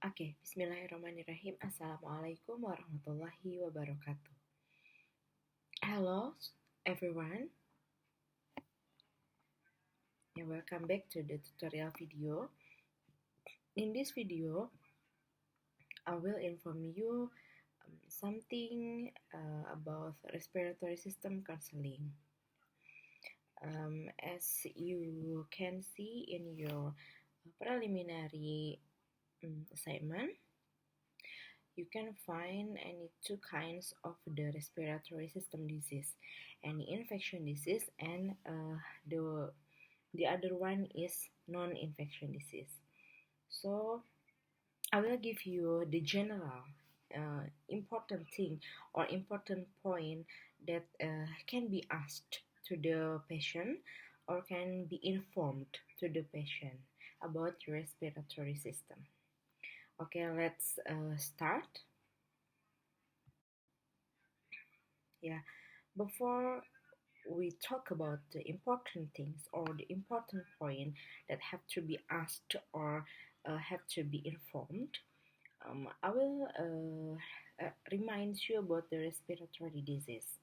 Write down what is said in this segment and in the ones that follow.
Oke, bismillahirrahmanirrahim. Assalamualaikum warahmatullahi wabarakatuh. Hello, everyone. Welcome back to the tutorial video. In this video, I will inform you something about respiratory system counseling. As you can see in your preliminary assignment, you can find any two kinds of the respiratory system disease, any infection disease and the other one is non-infection disease. So I will give you the general important thing or important point that can be asked to the patient or can be informed to the patient about the respiratory system. Okay, let's start. Yeah, before we talk about the important things or the important point that have to be asked or have to be informed, I will remind you about the respiratory disease.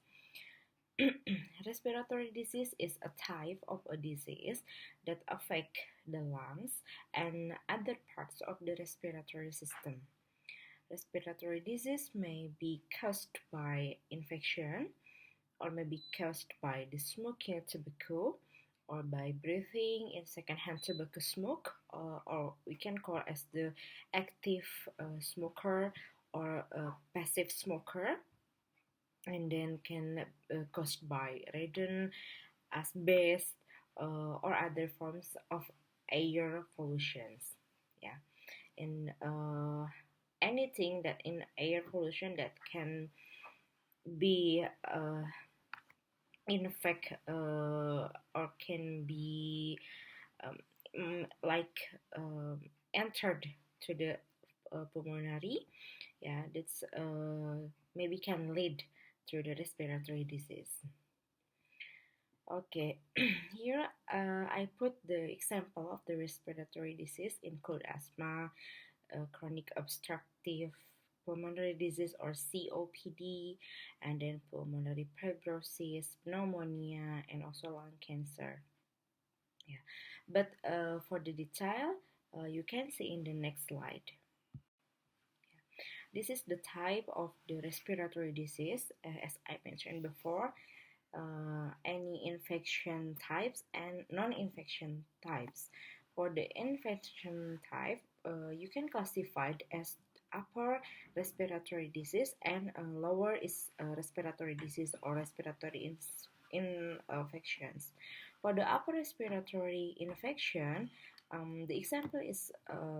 Respiratory disease is a type of a disease that affect the lungs and other parts of the respiratory system. Respiratory disease may be caused by infection or may be caused by the smoking tobacco or by breathing in secondhand tobacco smoke, or we can call as the active smoker or passive smoker, and then can caused by radon, asbestos, or other forms of air pollutions. Yeah, and anything that in air pollution that can be infect or can be entered to the pulmonary, yeah, that's maybe can lead to the respiratory disease. Okay, here I put the example of the respiratory disease include asthma, chronic obstructive pulmonary disease or COPD, and then pulmonary fibrosis, pneumonia, and also lung cancer. Yeah, but for the detail, you can see in the next slide. This is the type of the respiratory disease, as I mentioned before. Any infection types and non-infection types. For the infection type, you can classify it as upper respiratory disease and lower is respiratory disease or respiratory infections. For the upper respiratory infection, the example is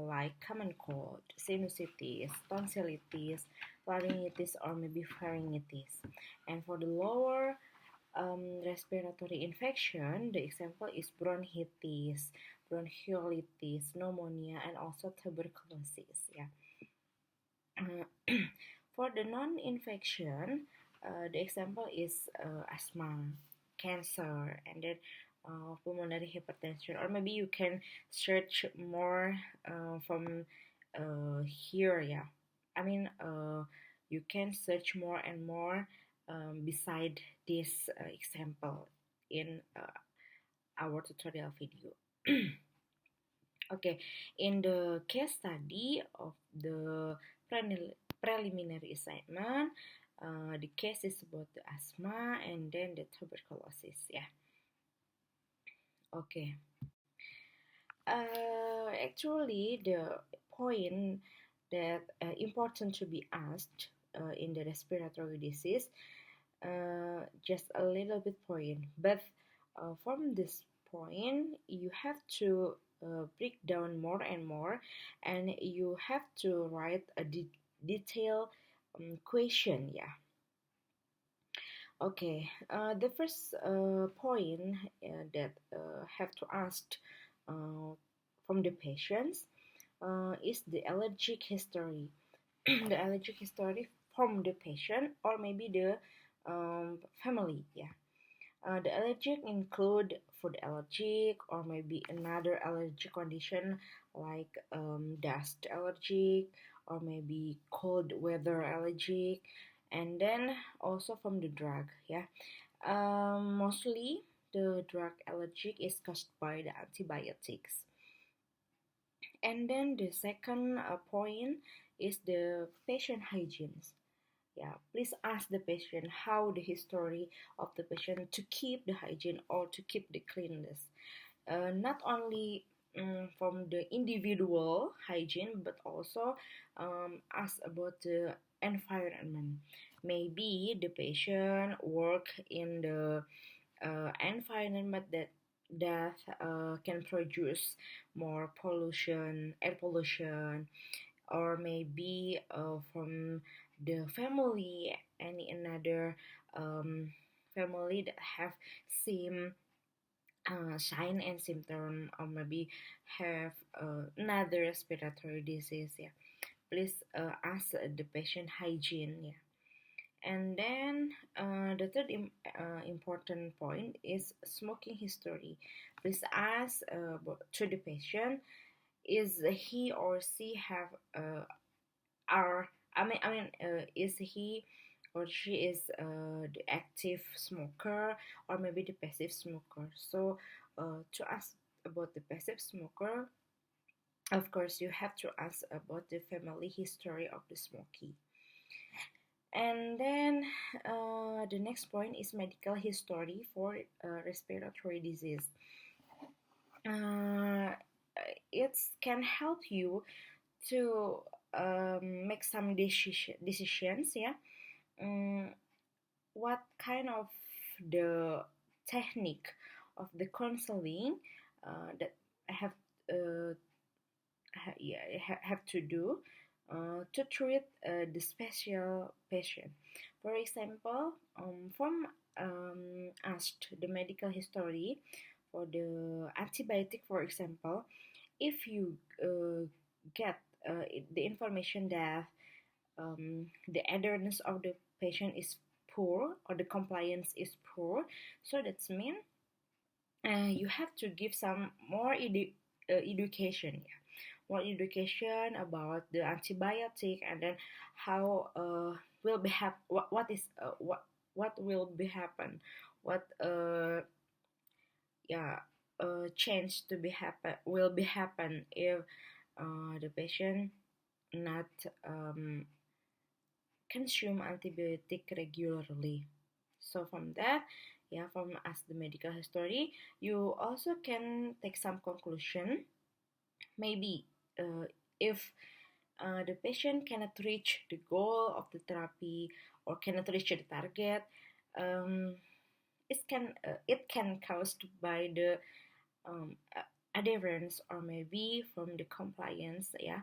like common cold, sinusitis, tonsillitis, laryngitis, or maybe pharyngitis. And for the lower respiratory infection, the example is bronchitis, bronchiolitis, pneumonia, and also tuberculosis. Yeah. For the non-infection, the example is asthma, cancer, and then pulmonary hypertension. Or maybe you can search more from here. Yeah, I mean you can search more and more beside this example in our tutorial video. Okay, in the case study of the preliminary assignment, the case is about the asthma and then the tuberculosis. Yeah. Okay. Actually, the point that important to be asked in the respiratory disease, just a little bit point, but from this point you have to break down more and more, and you have to write a detailed question. Yeah. Okay, the first point that have to ask from the patients is the allergic history. The allergic history from the patient or maybe the family. Yeah. The allergic include food allergic or maybe another allergic condition like dust allergic or maybe cold weather allergic, and then also from the drug. Yeah, mostly the drug allergic is caused by the antibiotics. And then the second point is the patient hygiene. Yeah, please ask the patient how the history of the patient to keep the hygiene or to keep the cleanliness. Not only from the individual hygiene, but also ask about the environment. Maybe the patient work in the environment that can produce more pollution, air pollution, or maybe from the family, any another um, family that have same sign and symptom, or maybe have another respiratory disease. Yeah, please ask the patient hygiene. Yeah. And then the third important point is smoking history. Please ask to the patient, is he or she have are is he or she is the active smoker or maybe the passive smoker. So to ask about the passive smoker, of course you have to ask about the family history of the smoking. And then the next point is medical history for respiratory disease. uh, it can help you to make some decisions. Yeah. um, what kind of the technique of the counseling that I have have to do to treat the special patient. For example, from asked the medical history for the antibiotic, for example, if you get the information that the adherence of the patient is poor or the compliance is poor, so that's mean you have to give some more education. Yeah, more education about the antibiotic, and then how will be what is what will be happen, what yeah change to be happen will be happen if the patient not consume antibiotic regularly. So from that, yeah, from as the medical history, you also can take some conclusion. Maybe if the patient cannot reach the goal of the therapy or cannot reach the target, um, it can caused by the adherence or maybe from the compliance. Yeah,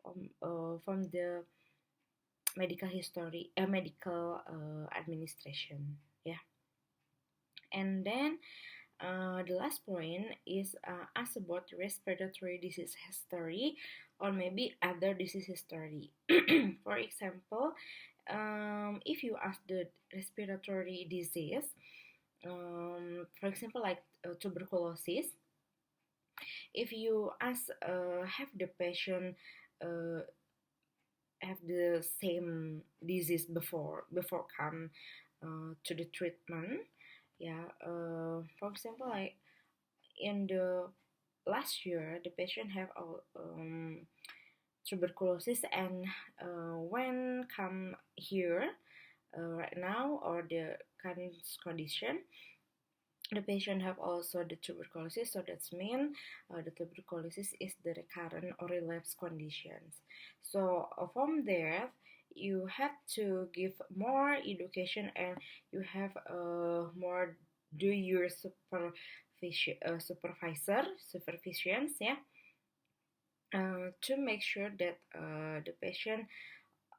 from the medical administration. Yeah. And then the last point is ask about respiratory disease history or maybe other disease history. For example, if you ask the respiratory disease, for example, like tuberculosis, if you ask, have the patient uh, have the same disease before come to the treatment. Yeah, for example, like in the last year the patient have tuberculosis, and when come here right now or the current condition, the patient have also the tuberculosis, so that's mean the tuberculosis is the recurrent or relapse conditions. So from there you have to give more education, and you have more do your supervisions, yeah, to make sure that the patient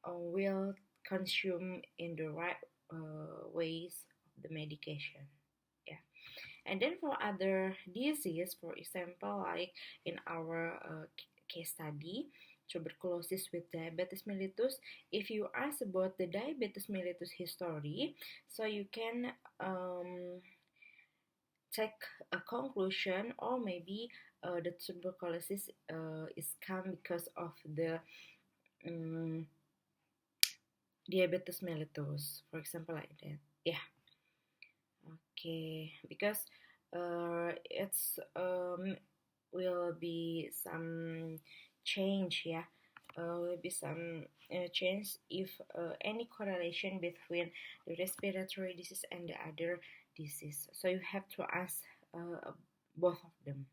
will consume in the right ways of the medication. Yeah. And then for other disease, for example, like in our case study, tuberculosis with diabetes mellitus, if you ask about the diabetes mellitus history, so you can take a conclusion or maybe the tuberculosis is come because of the um, diabetes mellitus, for example, like that. Yeah. Okay, because it's will be some change, yeah. Will be some change if any correlation between the respiratory disease and the other disease. So you have to ask both of them.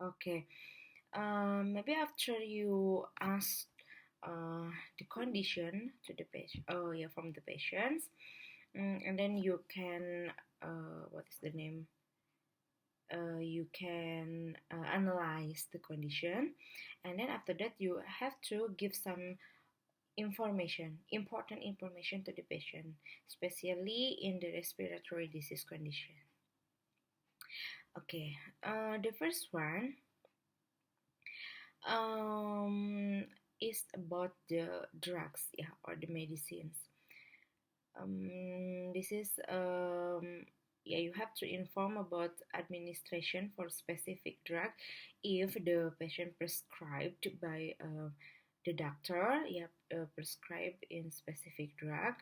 Okay. Maybe after you ask the condition to the patient, oh yeah, from the patients, and then you can what is the name? You can analyze the condition, and then after that you have to give some information, important information to the patient, especially in the respiratory disease condition. Okay, the first one um, is about the drugs, yeah, or the medicines. This is yeah, you have to inform about administration for specific drug if the patient prescribed by the doctor, yeah, prescribed in specific drug,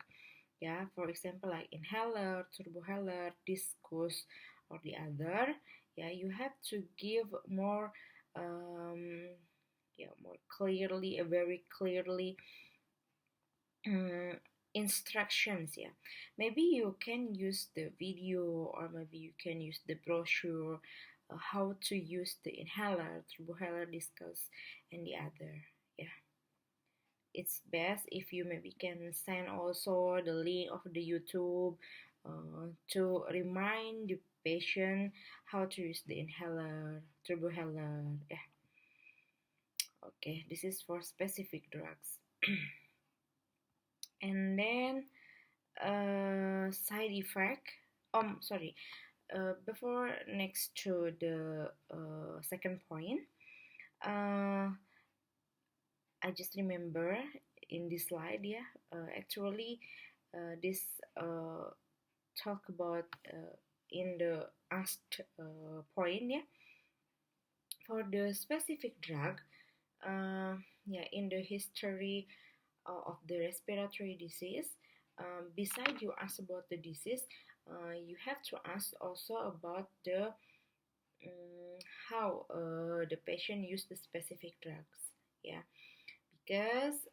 yeah, for example like inhaler, turbohaler, discus, or the other, yeah, you have to give more yeah, more clearly, very clearly um, instructions, yeah. Maybe you can use the video, or maybe you can use the brochure how to use the inhaler, turbohaler, discus, and the other, yeah. It's best if you maybe can send also the link of the YouTube to remind the patient how to use the inhaler, turbohaler, yeah. Okay, this is for specific drugs. And then side effect, sorry, before next to the second point, uh, I just remember in this slide, yeah, actually this talk about in the asked point, yeah, for the specific drug, yeah, in the history of the respiratory disease, beside you ask about the disease, you have to ask also about the how the patient used the specific drugs, yeah, because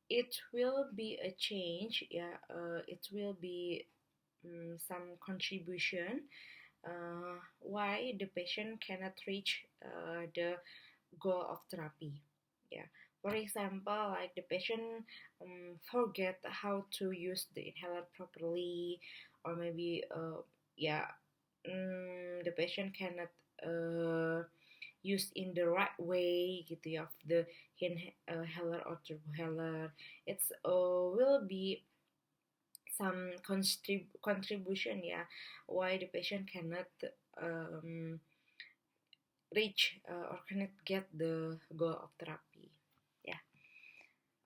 it will be a change, yeah, it will be some contribution why the patient cannot reach the goal of therapy, yeah. For example, like the patient forget how to use the inhaler properly, or maybe yeah, the patient cannot use in the right way gitu ya, of the inhaler or turbohaler. It's will be some contribution, yeah, why the patient cannot um, reach or cannot get the goal of therapy, yeah.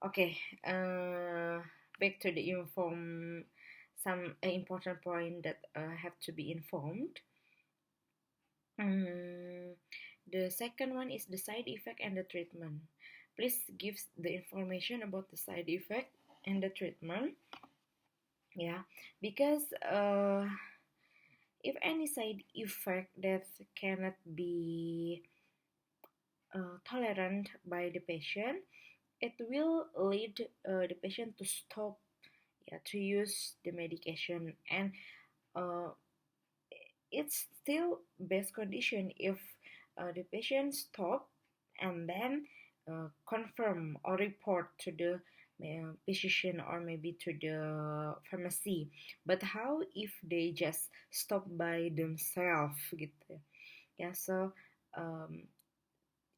Okay, back to the some important point that have to be informed. The second one is the side effect and the treatment. Please give the information about the side effect and the treatment, yeah, because if any side effect that cannot be tolerant by the patient, it will lead the patient to stop, yeah, to use the medication, and uh, it's still best condition if the patient stop and then confirm or report to the physician or maybe to the pharmacy. But how if they just stop by themselves gitu ya. So um,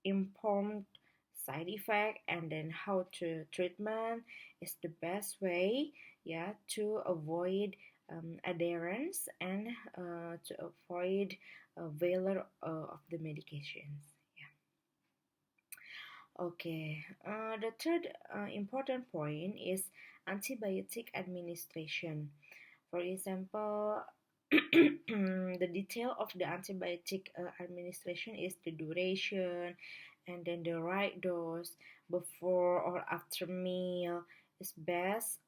informed side effect and then how to treatment is the best way, yeah, to avoid adherence and to avoid failure of the medications, yeah. Okay, the third important point is antibiotic administration. For example, the detail of the antibiotic administration is the duration, and then the right dose before or after meal is best.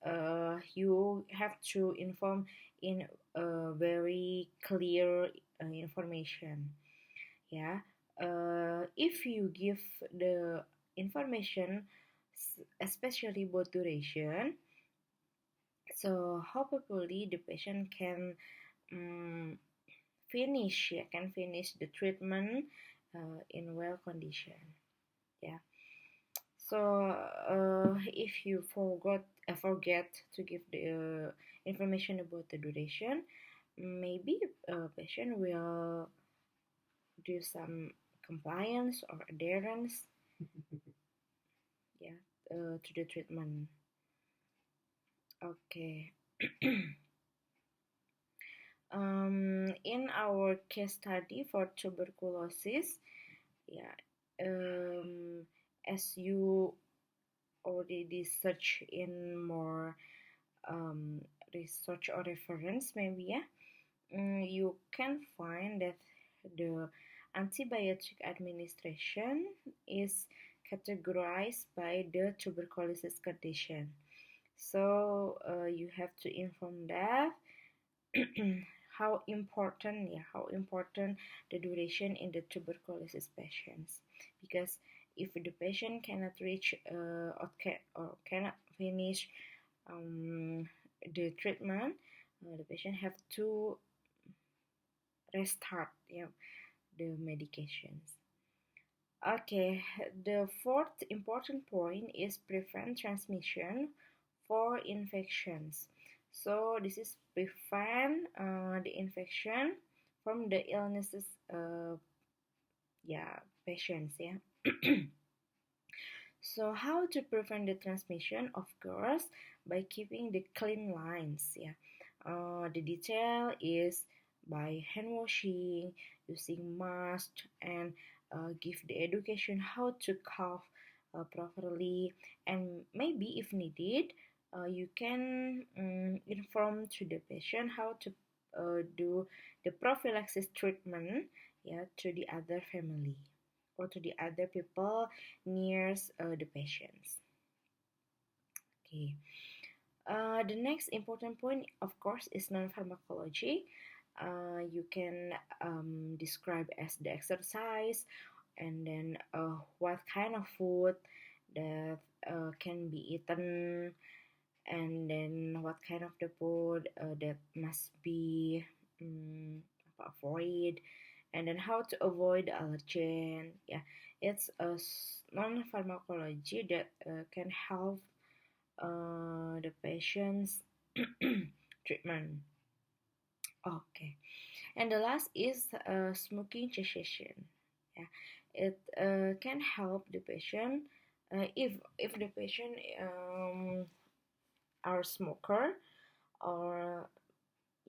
You have to inform in very clear information. Yeah, if you give the information, especially about duration, so hopefully the patient can um, finish the treatment in well condition. Yeah. So if you forget to give the information about the duration, maybe a patient will do some compliance or adherence, yeah, to the treatment. Okay. In our case study for tuberculosis, yeah, as you already search in more um, research or reference, maybe, yeah, you can find that the antibiotic administration is categorized by the tuberculosis condition. So you have to inform that how important the duration in the tuberculosis patients, because if the patient cannot reach or cannot finish the treatment, the patient have to restart, the medications. Okay, the fourth important point is prevent transmission for infections. So this is prevent the infection from the illnesses, patients, yeah. So how to prevent the transmission? Of course, by keeping the clean lines. Yeah, the detail is by hand washing, using mask, and give the education how to cough properly. And maybe if needed, you can inform to the patient how to do the prophylaxis treatment, yeah, to the other family or to the other people near the patients. Okay. The next important point, of course, is non-pharmacology. You can describe as the exercise, and then what kind of food that can be eaten, and then what kind of the food that must be avoid, and then how to avoid the allergen. Yeah, it's a non-pharmacology that can help the patient's treatment. Okay, and the last is smoking cessation. Yeah, it can help the patient if the patient are smoker, or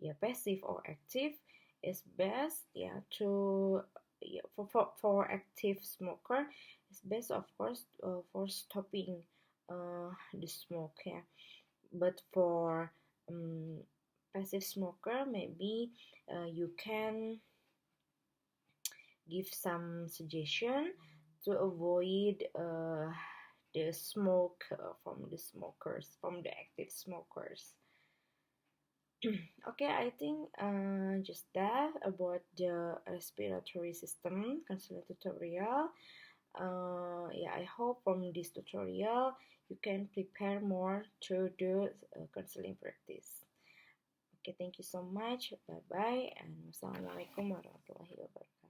yeah, passive or active, is best, yeah, to yeah, for active smoker, it's best, of course, for stopping the smoke, yeah. But for um, passive smoker, maybe you can give some suggestion to avoid the smoke from the active smokers. Okay, I think just that about the respiratory system counseling tutorial. Yeah, I hope from this tutorial you can prepare more to do counseling practice. Okay, thank you so much. Bye bye, and wassalamualaikum warahmatullahi wabarakatuh.